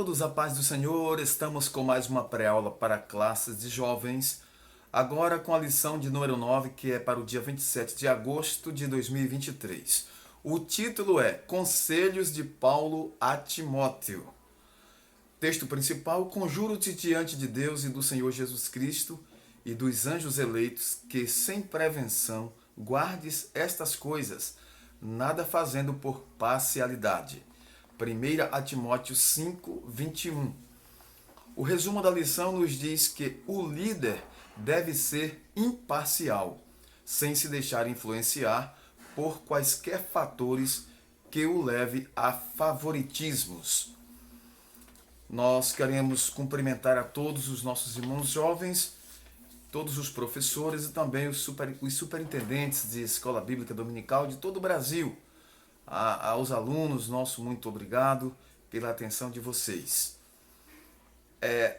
todos, a paz do Senhor. Estamos com mais uma pré-aula para classes de jovens, agora com a lição de número 9, que é para o dia 27 de agosto de 2023. O título é Conselhos de Paulo a Timóteo. Texto principal: Conjuro-te diante de Deus e do Senhor Jesus Cristo e dos anjos eleitos, que sem prevenção guardes estas coisas, nada fazendo por parcialidade. 1 Timóteo 5, 21. O resumo da lição nos diz que o líder deve ser imparcial, sem se deixar influenciar por quaisquer fatores que o leve a favoritismos. Nós queremos cumprimentar a todos os nossos irmãos jovens, todos os professores e também os superintendentes de escola bíblica dominical de todo o Brasil. Aos alunos, nosso muito obrigado pela atenção de vocês.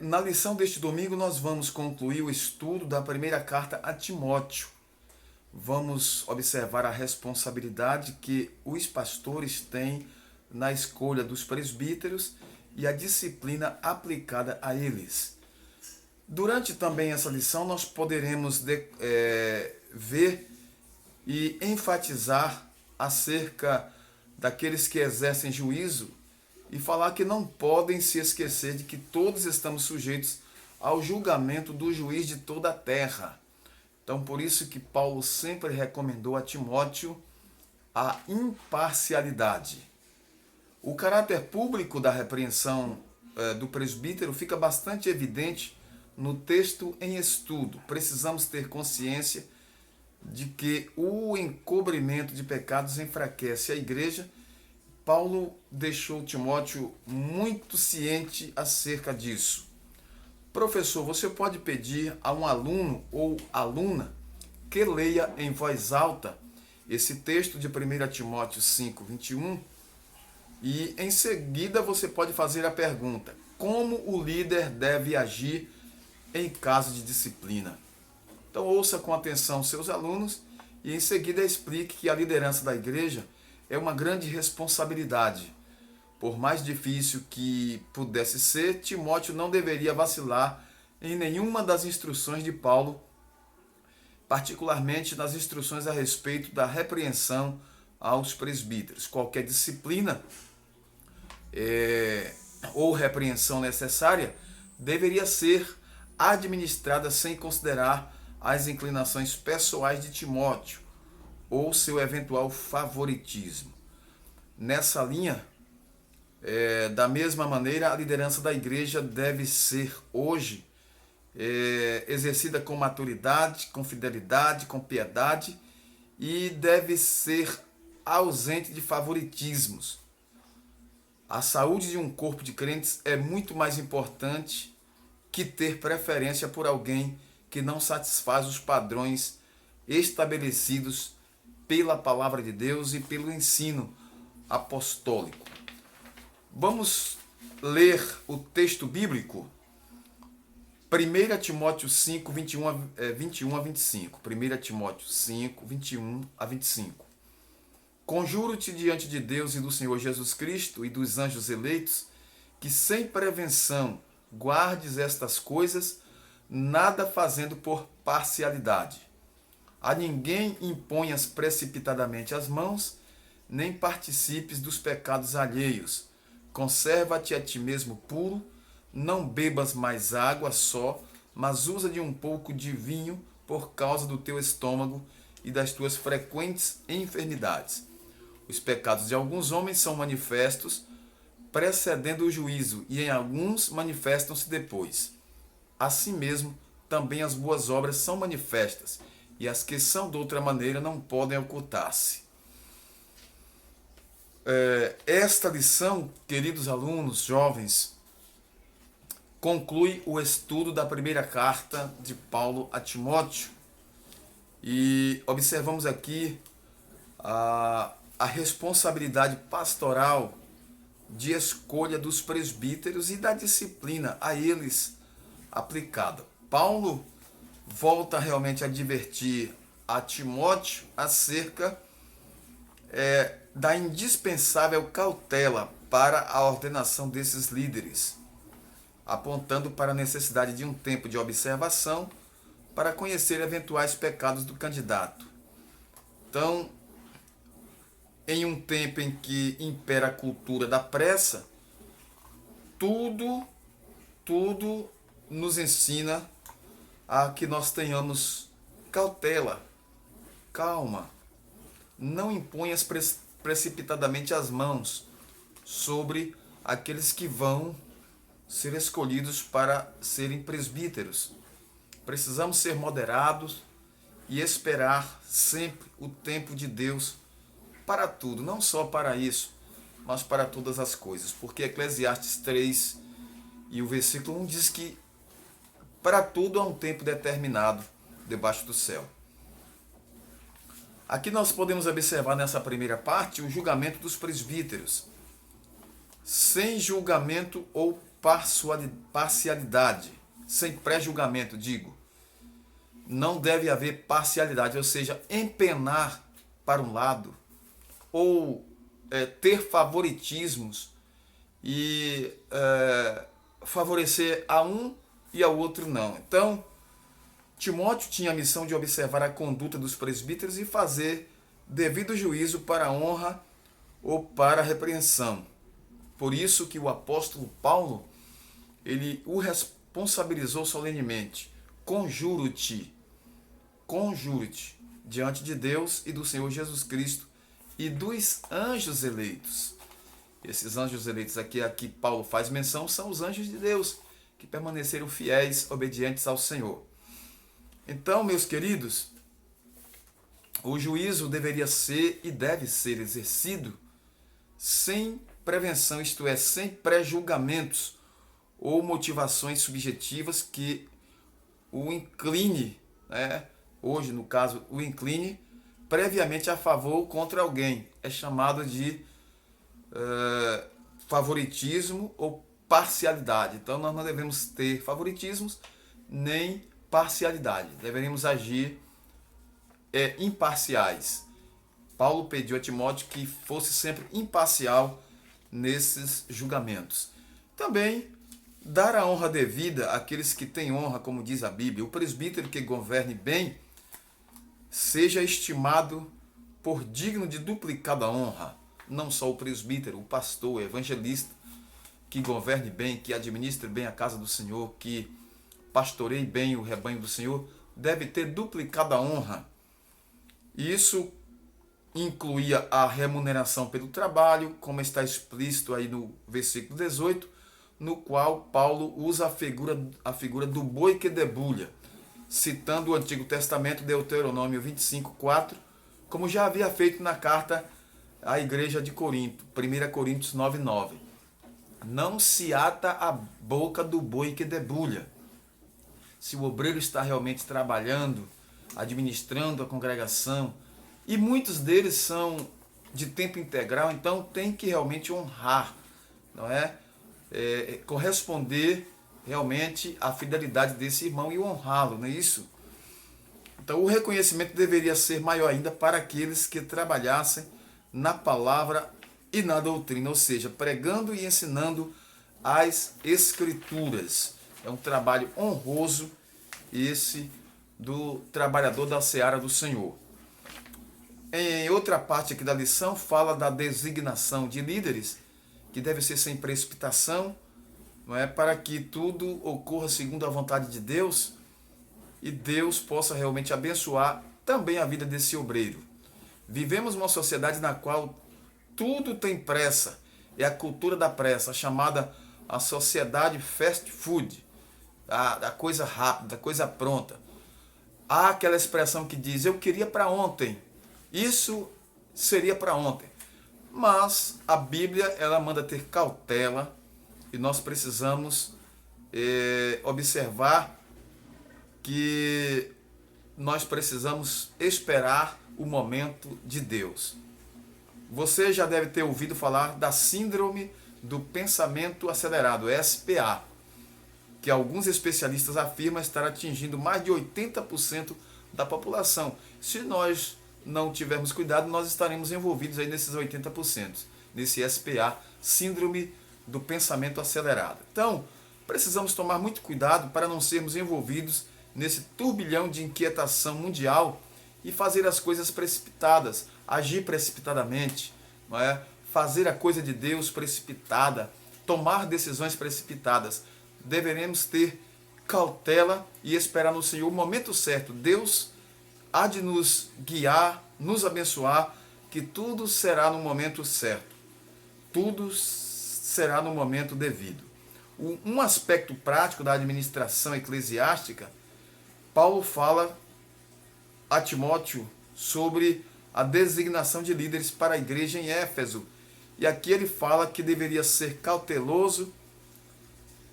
Na lição deste domingo, nós vamos concluir o estudo da primeira carta a Timóteo. Vamos observar a responsabilidade que os pastores têm na escolha dos presbíteros e a disciplina aplicada a eles. Durante também essa lição, nós poderemos ver e enfatizar acerca daqueles que exercem juízo e falar que não podem se esquecer de que todos estamos sujeitos ao julgamento do juiz de toda a terra. Então, por isso que Paulo sempre recomendou a Timóteo a imparcialidade. O caráter público da repreensão do presbítero fica bastante evidente no texto em estudo. Precisamos ter consciência de que o encobrimento de pecados enfraquece a igreja. Paulo deixou Timóteo muito ciente acerca disso. Professor, você pode pedir a um aluno ou aluna que leia em voz alta esse texto de 1 Timóteo 5, 21, e em seguida você pode fazer a pergunta: como o líder deve agir em caso de disciplina? Então ouça com atenção seus alunos e em seguida explique que a liderança da igreja é uma grande responsabilidade. Por mais difícil que pudesse ser, Timóteo não deveria vacilar em nenhuma das instruções de Paulo, particularmente nas instruções a respeito da repreensão aos presbíteros. Qualquer disciplina ou repreensão necessária deveria ser administrada sem considerar as inclinações pessoais de Timóteo ou seu eventual favoritismo. Nessa linha, da mesma maneira, a liderança da igreja deve ser hoje exercida com maturidade, com fidelidade, com piedade, e deve ser ausente de favoritismos. A saúde de um corpo de crentes é muito mais importante que ter preferência por alguém que não satisfaz os padrões estabelecidos pela palavra de Deus e pelo ensino apostólico. Vamos ler o texto bíblico. 1 Timóteo 5, 21 a 25. 1 Timóteo 5, 21 a 25. Conjuro-te diante de Deus e do Senhor Jesus Cristo e dos anjos eleitos, que sem prevenção guardes estas coisas, nada fazendo por parcialidade. A ninguém imponhas precipitadamente as mãos, nem participes dos pecados alheios. Conserva-te a ti mesmo puro, não bebas mais água só, mas usa de um pouco de vinho por causa do teu estômago e das tuas frequentes enfermidades. Os pecados de alguns homens são manifestos, precedendo o juízo, e em alguns manifestam-se depois. Assim mesmo, também as boas obras são manifestas, e as que são de outra maneira não podem ocultar-se. Esta lição, queridos alunos, jovens, conclui o estudo da primeira carta de Paulo a Timóteo. E observamos aqui a responsabilidade pastoral de escolha dos presbíteros e da disciplina a eles aplicada. Paulo volta realmente a advertir a Timóteo acerca da indispensável cautela para a ordenação desses líderes, apontando para a necessidade de um tempo de observação para conhecer eventuais pecados do candidato. Então, em um tempo em que impera a cultura da pressa, tudo nos ensina a que nós tenhamos cautela, calma. Não imponhas precipitadamente as mãos sobre aqueles que vão ser escolhidos para serem presbíteros. Precisamos ser moderados e esperar sempre o tempo de Deus para tudo, não só para isso, mas para todas as coisas. Porque Eclesiastes 3 e o versículo 1 diz que para tudo há um tempo determinado debaixo do céu. Aqui nós podemos observar nessa primeira parte o julgamento dos presbíteros. Sem julgamento ou parcialidade, sem pré-julgamento, digo. Não deve haver parcialidade, ou seja, empenar para um lado ou ter favoritismos e favorecer a um e ao outro não. Então, Timóteo tinha a missão de observar a conduta dos presbíteros e fazer devido juízo para a honra ou para a repreensão. Por isso que o apóstolo Paulo, ele o responsabilizou solenemente. Conjuro-te diante de Deus e do Senhor Jesus Cristo e dos anjos eleitos. Esses anjos eleitos aqui Paulo faz menção são os anjos de Deus, que permaneceram fiéis, obedientes ao Senhor. Então, meus queridos, o juízo deveria ser e deve ser exercido sem prevenção, isto é, sem pré-julgamentos ou motivações subjetivas que o incline, hoje no caso, o incline previamente a favor ou contra alguém. É chamado de favoritismo ou parcialidade. Então nós não devemos ter favoritismos nem parcialidade. Deveríamos agir imparciais. Paulo pediu a Timóteo que fosse sempre imparcial nesses julgamentos. Também dar a honra devida àqueles que têm honra, como diz a Bíblia. O presbítero que governe bem seja estimado por digno de duplicada honra. Não só o presbítero, o pastor, o evangelista, que governe bem, que administre bem a casa do Senhor, que pastoreie bem o rebanho do Senhor, deve ter duplicada honra. Isso incluía a remuneração pelo trabalho, como está explícito aí no versículo 18, no qual Paulo usa a figura do boi que debulha, citando o Antigo Testamento, Deuteronômio 25:4, como já havia feito na carta à igreja de Corinto, 1 Coríntios 9:9. Não se ata a boca do boi que debulha. Se o obreiro está realmente trabalhando, administrando a congregação, e muitos deles são de tempo integral, então tem que realmente honrar, não é? Corresponder realmente à fidelidade desse irmão e honrá-lo, não é isso? Então o reconhecimento deveria ser maior ainda para aqueles que trabalhassem na palavra e na doutrina, ou seja, pregando e ensinando as Escrituras. É um trabalho honroso esse do trabalhador da seara do Senhor. Em outra parte aqui da lição, fala da designação de líderes, que deve ser sem precipitação, não é, para que tudo ocorra segundo a vontade de Deus e Deus possa realmente abençoar também a vida desse obreiro. Vivemos uma sociedade na qual tudo tem pressa, é a cultura da pressa, chamada a sociedade fast food, da coisa rápida, da coisa pronta. Há aquela expressão que diz, eu queria para ontem, isso seria para ontem. Mas a Bíblia, ela manda ter cautela e nós precisamos observar que nós precisamos esperar o momento de Deus. Você já deve ter ouvido falar da síndrome do pensamento acelerado, SPA, que alguns especialistas afirmam estar atingindo mais de 80% da população. Se nós não tivermos cuidado, nós estaremos envolvidos aí nesses 80%. nesse SPA, Síndrome do Pensamento Acelerado. Então, precisamos tomar muito cuidado para não sermos envolvidos nesse turbilhão de inquietação mundial e fazer as coisas precipitadas, agir precipitadamente, não é? Fazer a coisa de Deus precipitada, tomar decisões precipitadas. Deveremos ter cautela e esperar no Senhor o momento certo. Deus há de nos guiar, nos abençoar, que tudo será no momento certo. Tudo será no momento devido. Um aspecto prático da administração eclesiástica, Paulo fala a Timóteo sobre a designação de líderes para a igreja em Éfeso. E aqui ele fala que deveria ser cauteloso,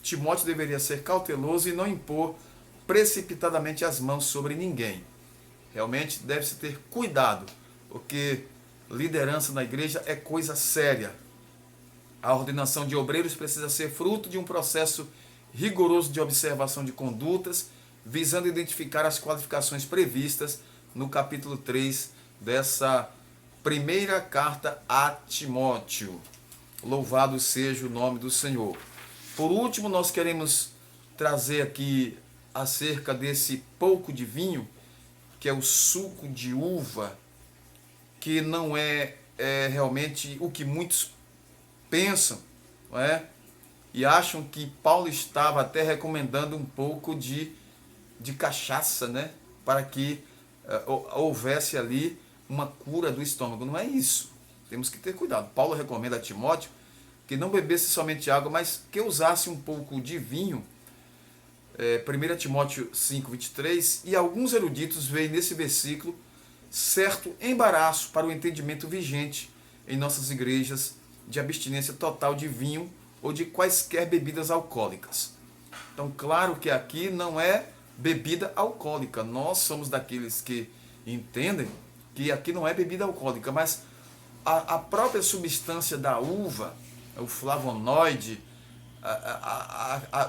Timóteo deveria ser cauteloso e não impor precipitadamente as mãos sobre ninguém. Realmente deve-se ter cuidado, porque liderança na igreja é coisa séria. A ordenação de obreiros precisa ser fruto de um processo rigoroso de observação de condutas, visando identificar as qualificações previstas no capítulo 3 dessa primeira carta a Timóteo. Louvado seja o nome do Senhor. Por último, nós queremos trazer aqui acerca desse pouco de vinho, que é o suco de uva, que não é realmente o que muitos pensam, não é? E acham que Paulo estava até recomendando um pouco de cachaça, né? Para que houvesse ali uma cura do estômago. Não é isso. Temos que ter cuidado. Paulo recomenda a Timóteo que não bebesse somente água, mas que usasse um pouco de vinho. 1 Timóteo 5:23, e alguns eruditos veem nesse versículo certo embaraço para o entendimento vigente em nossas igrejas de abstinência total de vinho ou de quaisquer bebidas alcoólicas. Então, claro que aqui não é bebida alcoólica. Nós somos daqueles que entendem que aqui não é bebida alcoólica, mas a própria substância da uva, o flavonoide,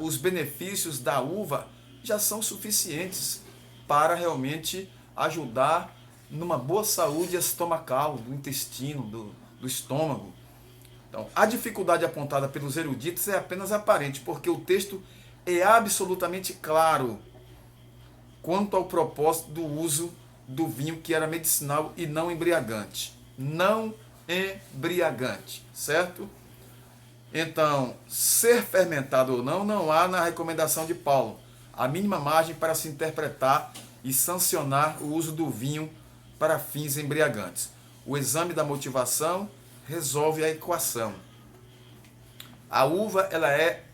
os benefícios da uva já são suficientes para realmente ajudar numa boa saúde estomacal, do intestino, do estômago. Então, a dificuldade apontada pelos eruditos é apenas aparente, porque o texto é absolutamente claro quanto ao propósito do uso do vinho, que era medicinal e não embriagante. Não embriagante, certo? Então, ser fermentado ou não, não há na recomendação de Paulo a mínima margem para se interpretar e sancionar o uso do vinho para fins embriagantes. O exame da motivação resolve a equação. A uva, ela é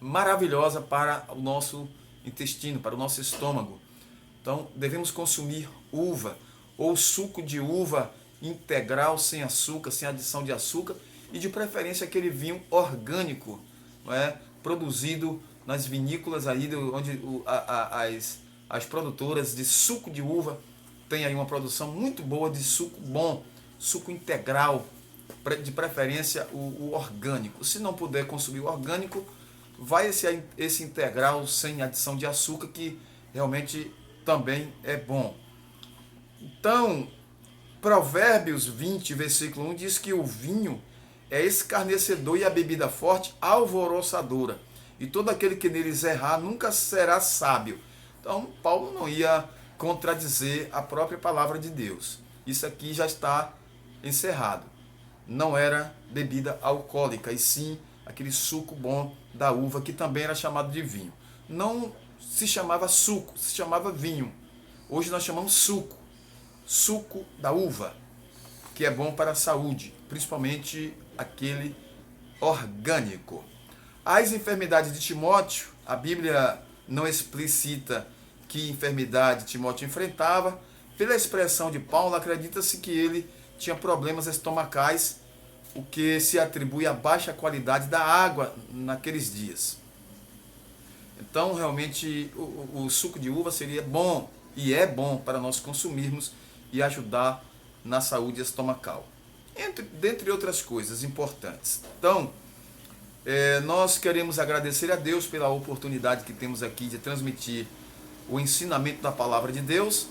maravilhosa para o nosso intestino, para o nosso estômago. Então, devemos consumir uva ou suco de uva integral, sem açúcar, sem adição de açúcar, e de preferência aquele vinho orgânico, não é? Produzido nas vinícolas aí, onde as produtoras de suco de uva têm aí uma produção muito boa de suco bom, suco integral, de preferência o orgânico. Se não puder consumir o orgânico, vai esse integral sem adição de açúcar, que realmente também é bom. Então, Provérbios 20, versículo 1 diz que o vinho é escarnecedor e a bebida forte alvoroçadora, e todo aquele que neles errar nunca será sábio. Então, Paulo não ia contradizer a própria palavra de Deus. Isso aqui já está encerrado. Não era bebida alcoólica, e sim aquele suco bom da uva, que também era chamado de vinho. Não se chamava suco, se chamava vinho. Hoje nós chamamos suco. Suco da uva, que é bom para a saúde, principalmente aquele orgânico. As enfermidades de Timóteo, a Bíblia não explicita que enfermidade Timóteo enfrentava. Pela expressão de Paulo, acredita-se que ele tinha problemas estomacais, o que se atribui à baixa qualidade da água naqueles dias. Então, realmente, o suco de uva seria bom, e é bom para nós consumirmos e ajudar na saúde estomacal, dentre outras coisas importantes. Então, nós queremos agradecer a Deus pela oportunidade que temos aqui de transmitir o ensinamento da palavra de Deus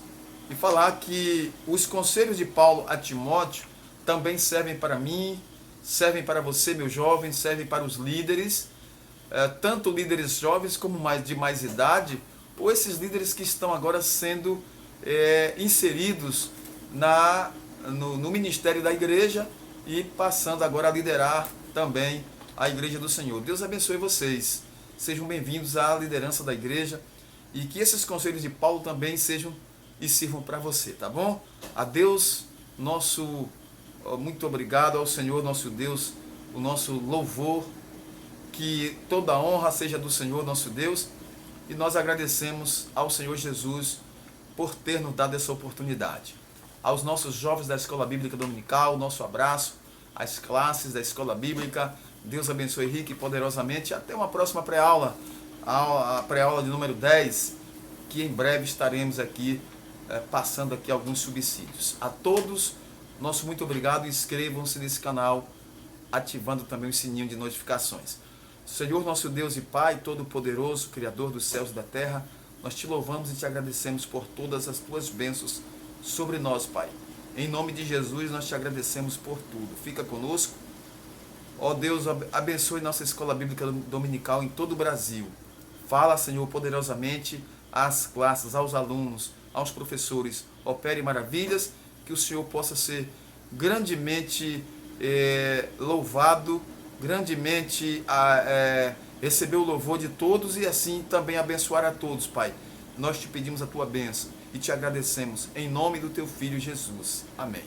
e falar que os conselhos de Paulo a Timóteo também servem para mim, servem para você, meu jovem, servem para os líderes, tanto líderes jovens como de mais idade, ou esses líderes que estão agora sendo inseridos no ministério da igreja e passando agora a liderar também a igreja do Senhor. Deus abençoe vocês. Sejam bem-vindos à liderança da igreja e que esses conselhos de Paulo também sejam e sirvam para você, tá bom? A Deus, muito obrigado ao Senhor, nosso Deus, o nosso louvor, que toda a honra seja do Senhor, nosso Deus, e nós agradecemos ao Senhor Jesus por ter nos dado essa oportunidade. Aos nossos jovens da Escola Bíblica Dominical, nosso abraço, às classes da Escola Bíblica, Deus abençoe rica e poderosamente. Até uma próxima pré-aula, a pré-aula de número 10, que em breve estaremos aqui passando aqui alguns subsídios. A todos, nosso muito obrigado, inscrevam-se nesse canal, ativando também o sininho de notificações. Senhor, nosso Deus e Pai, Todo-Poderoso, Criador dos céus e da terra, nós te louvamos e te agradecemos por todas as tuas bênçãos sobre nós, Pai. Em nome de Jesus, nós te agradecemos por tudo. Fica conosco. Ó Deus, abençoe nossa Escola Bíblica Dominical em todo o Brasil. Fala, Senhor, poderosamente às classes, aos alunos, aos professores. Opere maravilhas, que o Senhor possa ser grandemente louvado, grandemente receber o louvor de todos e assim também abençoar a todos, Pai. Nós te pedimos a tua bênção e te agradecemos em nome do teu Filho Jesus. Amém.